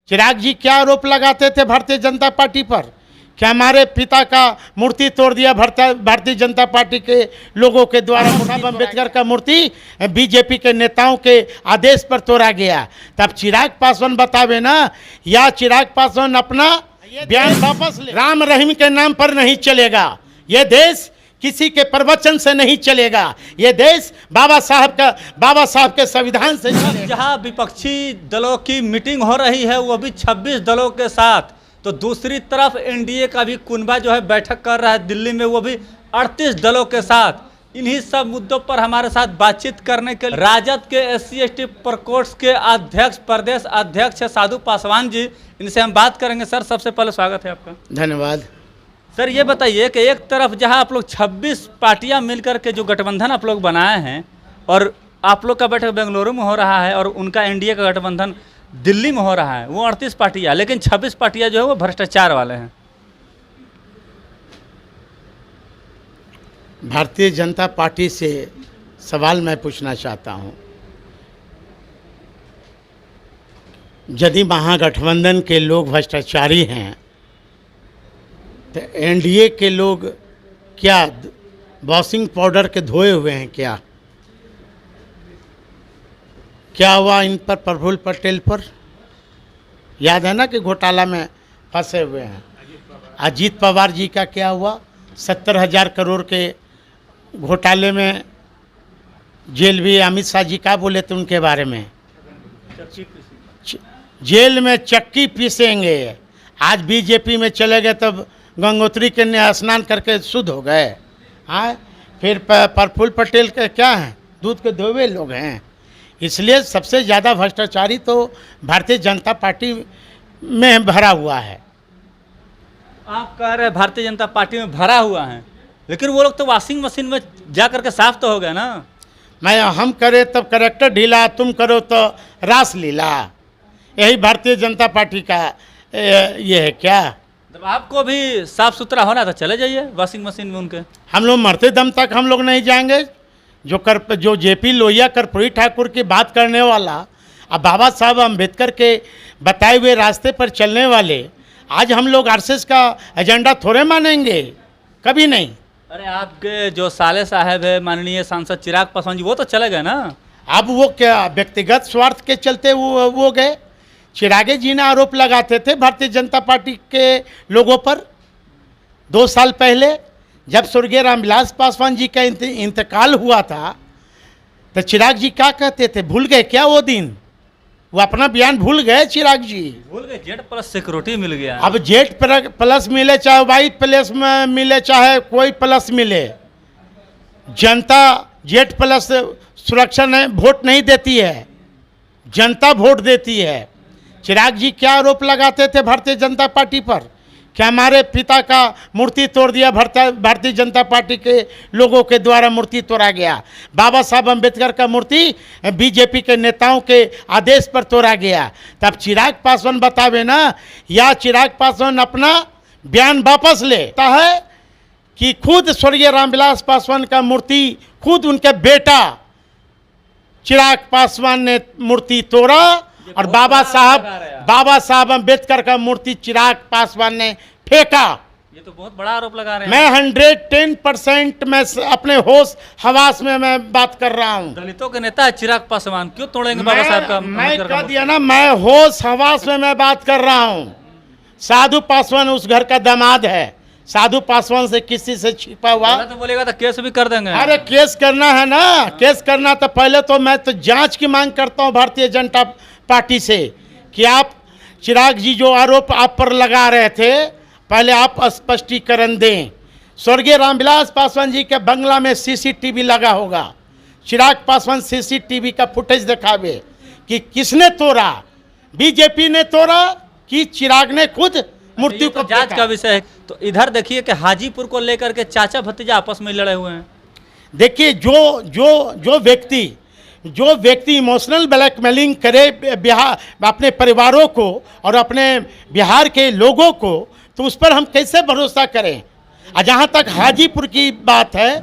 चिराग जी क्या आरोप लगाते थे भारतीय जनता पार्टी पर कि हमारे पिता का मूर्ति तोड़ दिया भारतीय जनता पार्टी के लोगों के द्वारा। साहब अम्बेडकर का मूर्ति बीजेपी के नेताओं के आदेश पर तोड़ा गया। तब चिराग पासवान बतावे ना, या चिराग पासवान अपना बयान वापस ले। राम रहीम के नाम पर नहीं चलेगा ये देश, किसी के प्रवचन से नहीं चलेगा ये देश, बाबा साहब के संविधान से चलेगा। जहां विपक्षी दलों की मीटिंग हो रही है वो भी 26 दलों के साथ, तो दूसरी तरफ एनडीए का भी कुनबा जो है बैठक कर रहा है दिल्ली में, वो भी 38 दलों के साथ। इन्हीं सब मुद्दों पर हमारे साथ बातचीत करने के लिए राजद के SC/ST प्रकोष्ठ के अध्यक्ष, प्रदेश अध्यक्ष साधु पासवान जी, इनसे हम बात करेंगे। सर, सबसे पहले स्वागत है आपका। धन्यवाद। सर, ये बताइए कि एक तरफ जहां आप लोग 26 पार्टियां मिलकर के जो गठबंधन आप लोग बनाए हैं, और आप लोग का बैठक बेंगलुरु में हो रहा है और उनका एनडीए का गठबंधन दिल्ली में हो रहा है, वो 38 पार्टियां, लेकिन 26 पार्टियां जो है वो भ्रष्टाचार वाले हैं। भारतीय जनता पार्टी से सवाल मैं पूछना चाहता हूं, यदि महागठबंधन के लोग भ्रष्टाचारी हैं तो एनडीए के लोग क्या वॉशिंग पाउडर के धोए हुए हैं? क्या हुआ इन पर? प्रफुल्ल पटेल पर याद है ना कि घोटाला में फंसे हुए हैं। अजीत पवार जी का क्या हुआ? 70,000 करोड़ के घोटाले में जेल भी। अमित शाह जी का बोले थे उनके बारे में, जेल में चक्की पीसेंगे। आज बीजेपी में चले गए तब गंगोत्री के स्नान करके शुद्ध हो गए। हाँ, फिर प्रफुल्ल पटेल के क्या हैं? दूध के धोवे लोग हैं। इसलिए सबसे ज़्यादा भ्रष्टाचारी तो भारतीय जनता पार्टी में भरा हुआ है। आप कह रहे हैं भारतीय जनता पार्टी में भरा हुआ है, लेकिन वो लोग तो वॉशिंग मशीन में जा करके साफ तो हो गए ना। हम करे तब करेक्टर ढीला, तुम करो तो रास लीला। यही भारतीय जनता पार्टी का ये है क्या? जब आपको भी साफ सुथरा होना तो चले जाइए वॉशिंग मशीन में उनके। हम लोग मरते दम तक हम लोग नहीं जाएंगे। जो जेपी लोहिया कर्पूरी ठाकुर की बात करने वाला, अब बाबा साहब अम्बेडकर के बताए हुए रास्ते पर चलने वाले, आज हम लोग आरएसएस का एजेंडा थोड़े मानेंगे, कभी नहीं। अरे आपके जो साले साहब है माननीय सांसद चिराग पासवान जी, वो तो चले गए ना। अब वो क्या व्यक्तिगत स्वार्थ के चलते वो गए? चिरागे जी ने आरोप लगाते थे भारतीय जनता पार्टी के लोगों पर 2 साल पहले, जब स्वर्गीय रामविलास पासवान जी का इंतकाल हुआ था, तो चिराग जी क्या कहते थे? भूल गए क्या वो दिन? वो अपना बयान भूल गए चिराग जी। भूल गए। Z+ सिक्योरिटी मिल गया। अब Z+ मिले, चाहे Y+ में मिले, चाहे कोई प्लस मिले, जनता Z+ सुरक्षा वोट नहीं देती है, जनता वोट देती है। चिराग जी क्या आरोप लगाते थे भारतीय जनता पार्टी पर कि हमारे पिता का मूर्ति तोड़ दिया भारतीय जनता पार्टी के लोगों के द्वारा मूर्ति तोड़ा गया। बाबा साहब अम्बेडकर का मूर्ति बीजेपी के नेताओं के आदेश पर तोड़ा गया। तब चिराग पासवान बतावे ना, या चिराग पासवान अपना बयान वापस लेता है कि खुद स्वर्गीय रामविलास पासवान का मूर्ति खुद उनके बेटा चिराग पासवान ने मूर्ति तोड़ा, और बाबा साहब अम्बेडकर का मूर्ति चिराग पासवान ने फेंका। ये तो बहुत बड़ा आरोप लगा रहे हैं। मैं 110% में अपने होश हवास में मैं बात कर रहा हूँ। दलितों के नेता चिराग पासवान क्यों तोड़ेंगे बाबा साहब का? मैं कह दिया ना, मैं होश हवास में मैं बात कर रहा हूँ। साधु पासवान उस घर का दामाद है। साधु पासवान से किसी से छिपा हुआ तो बोलेगा तो केस भी कर देंगे। अरे केस करना है ना, केस करना तो पहले तो मैं तो जांच की मांग करता हूं भारतीय जनता पार्टी से कि आप चिराग जी जो आरोप आप पर लगा रहे थे, पहले आप स्पष्टीकरण दें। स्वर्गीय रामविलास पासवान जी के बंगला में CCTV लगा होगा, चिराग पासवान CCTV का फुटेज दिखावे कि किसने तोड़ा, बीजेपी ने तोड़ा कि चिराग ने खुद मूर्ति को? जांच का विषय है। तो इधर देखिए कि हाजीपुर को लेकर के चाचा भतीजा आपस में लड़े हुए हैं। देखिए, जो व्यक्ति इमोशनल ब्लैकमेलिंग करे बिहार अपने परिवारों को और अपने बिहार के लोगों को, तो उस पर हम कैसे भरोसा करें? और जहाँ तक हाजीपुर की बात है,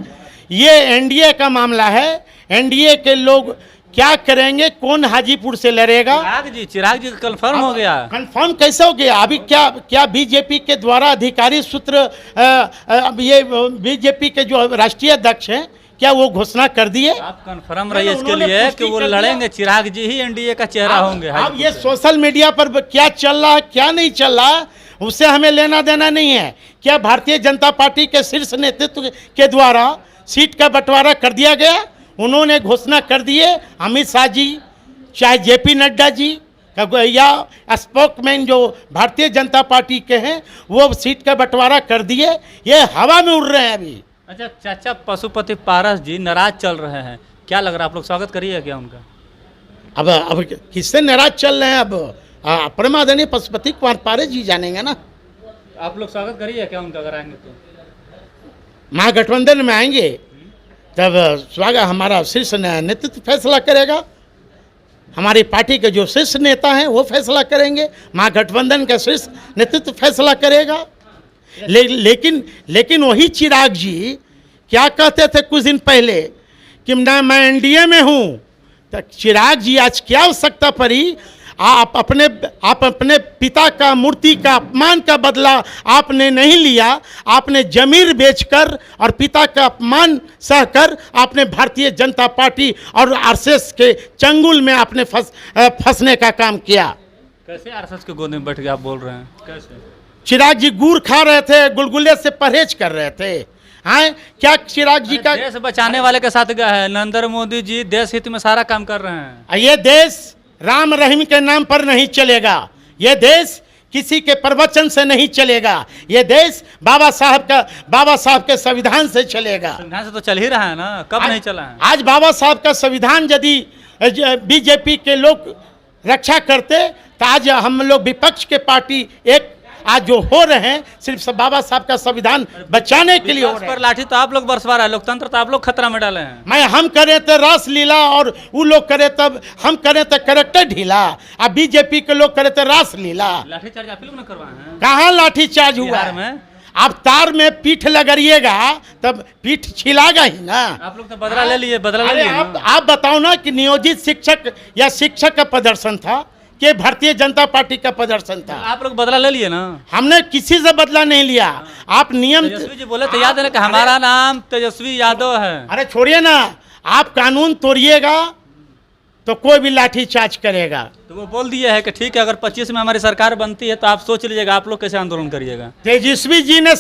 ये एनडीए का मामला है। एनडीए के लोग क्या करेंगे, कौन हाजीपुर से लड़ेगा? चिराग जी कंफर्म हो गया। कंफर्म कैसे हो गया? अभी क्या बीजेपी के द्वारा अधिकारी सूत्र अब ये बीजेपी के जो राष्ट्रीय अध्यक्ष हैं, क्या वो घोषणा कर दिए? आप कंफर्म रहिए इसके लिए कि वो लड़ेंगे, चिराग जी ही एनडीए का चेहरा होंगे। अब ये सोशल मीडिया पर क्या चल रहा है, क्या नहीं चल रहा, उससे हमें लेना देना नहीं है। क्या भारतीय जनता पार्टी के शीर्ष नेतृत्व के द्वारा सीट का बंटवारा कर दिया गया? उन्होंने घोषणा कर दिए, अमित शाह जी, चाहे जेपी नड्डा जी या स्पोकमैन जो भारतीय जनता पार्टी के हैं, वो सीट का बंटवारा कर दिए। ये हवा में उड़ रहे हैं अभी। अच्छा, चाचा पशुपति पारस जी नाराज चल रहे हैं, क्या लग रहा है? आप लोग स्वागत करिए क्या उनका? अब किससे नाराज चल रहे हैं? अब परमादरणीय पशुपति कुमार पारस जी जानेंगे ना। आप लोग स्वागत करिए क्या उनका अगर आएंगे तो? महागठबंधन में आएंगे तब स्वागत हमारा शीर्ष नेतृत्व फैसला करेगा। हमारी पार्टी के जो शीर्ष नेता हैं वो फैसला करेंगे, महागठबंधन का शीर्ष नेतृत्व फैसला करेगा। लेकिन वही चिराग जी क्या कहते थे कुछ दिन पहले कि ना मैं एनडीए में हूँ, तो चिराग जी आज क्या आवश्यकता पड़ी? आप अपने पिता का मूर्ति का अपमान का बदला आपने नहीं लिया। आपने जमीर बेचकर और पिता का अपमान सहकर आपने भारतीय जनता पार्टी और आरएसएस के चंगुल में आपने फंसने का काम किया। कैसे आरएसएस के गोद में बैठ के आप बोल रहे हैं? कैसे? चिराग जी गुड़ खा रहे थे, गुलगुले से परहेज कर रहे थे। हाँ, क्या चिराग जी का देश बचाने वाले के साथ गया है? नरेंद्र मोदी जी देश हित में सारा काम कर रहे हैं। ये देश राम रहीम के नाम पर नहीं चलेगा। ये देश किसी के प्रवचन से नहीं चलेगा। ये देश बाबा साहब के संविधान से चलेगा। संविधान से तो चल ही रहा है ना, कब नहीं चला है? आज बाबा साहब का संविधान यदि बीजेपी के लोग रक्षा करते तो आज हम लोग विपक्ष के पार्टी एक आज जो हो रहे हैं सिर्फ बाबा साहब का संविधान बचाने के लिए हो रहे हैं। पर लाठी तो आप लोग बरसवा रहे हैं, लोकतंत्र तो आप लोग खतरा में डाले हैं। हम करें तो रास लीला और वो लोग करें तब हम करें तो करेक्टर ढीला। अब बीजेपी के लोग करें तो रास लीला। लाठीचार्ज आप लोग ने करवाए हैं? कहाँ लाठीचार्ज हुआ में? आप तार में पीठ लगरिएगा तब पीठ छिलागा ही ना। आप लोग तो बदला ले लिए, बदला ले लिए। आप बताओ ना कि नियोजित शिक्षक या शिक्षक का प्रदर्शन था कि भारतीय जनता पार्टी का प्रदर्शन था? आप लोग बदला ले लिए ना। हमने किसी से बदला नहीं लिया। आप नियम तेजस्वी जी बोले तो याद है ना कि हमारा नाम तेजस्वी यादव है। अरे छोड़िए ना, आप कानून तोड़िएगा तो कोई भी लाठीचार्ज करेगा। तो वो बोल दिया है कि ठीक है, अगर 25 में हमारी सरकार बनती है तो आप सोच लीजिएगा आप लोग कैसे आंदोलन करिएगा। तेजस्वी जी ने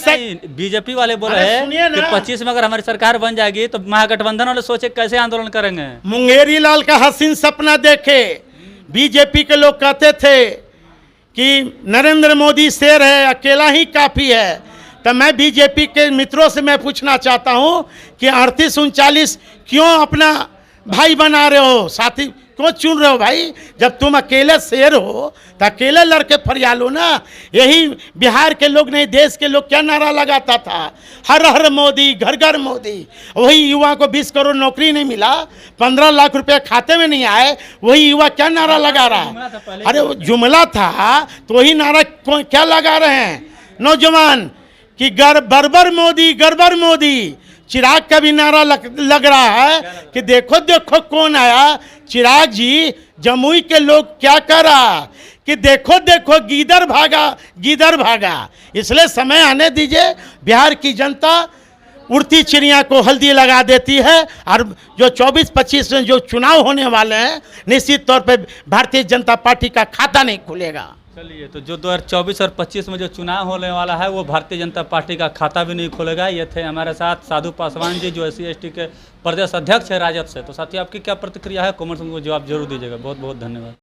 बीजेपी वाले बोले हैं कि 25 में अगर हमारी सरकार बन जाएगी तो महागठबंधन वाले सोचे कैसे आंदोलन करेंगे। मुंगेरी लाल का हसीन सपना देखे बीजेपी के लोग कहते थे कि नरेंद्र मोदी शेर है, अकेला ही काफ़ी है। तो मैं बीजेपी के मित्रों से मैं पूछना चाहता हूं कि 38-39 क्यों अपना भाई बना रहे हो, साथी क्यों चुन रहे हो भाई? जब तुम अकेले शेर हो तो अकेले लड़के फरियाल हो ना। यही बिहार के लोग नहीं, देश के लोग क्या नारा लगाता था? हर हर मोदी, घर घर मोदी। वही युवा को 20 करोड़ नौकरी नहीं मिला, 15 लाख रुपए खाते में नहीं आए, वही युवा क्या नारा लगा रहा है? अरे वो जुमला था तो वही नारा क्या लगा रहे हैं नौजवान कि बर्बर मोदी, गड़बड़ मोदी। चिराग का भी नारा लग रहा है कि देखो देखो कौन आया। चिराग जी, जमुई के लोग क्या कर रहा कि देखो देखो गीदड़ भागा, गीदड़ भागा। इसलिए समय आने दीजिए, बिहार की जनता उड़ती चिड़िया को हल्दी लगा देती है। और जो 24-25 में जो चुनाव होने वाले हैं, निश्चित तौर पे भारतीय जनता पार्टी का खाता नहीं खुलेगा। चलिए, तो जो 2024 और 25 में जो चुनाव होने वाला है वो भारतीय जनता पार्टी का खाता भी नहीं खोलेगा। ये थे हमारे साथ साधु पासवान जी, जो SC/ST के प्रदेश अध्यक्ष है राजद से। तो साथियों, आपकी क्या प्रतिक्रिया है? कमेंट्स में जवाब जरूर दीजिएगा। बहुत बहुत धन्यवाद।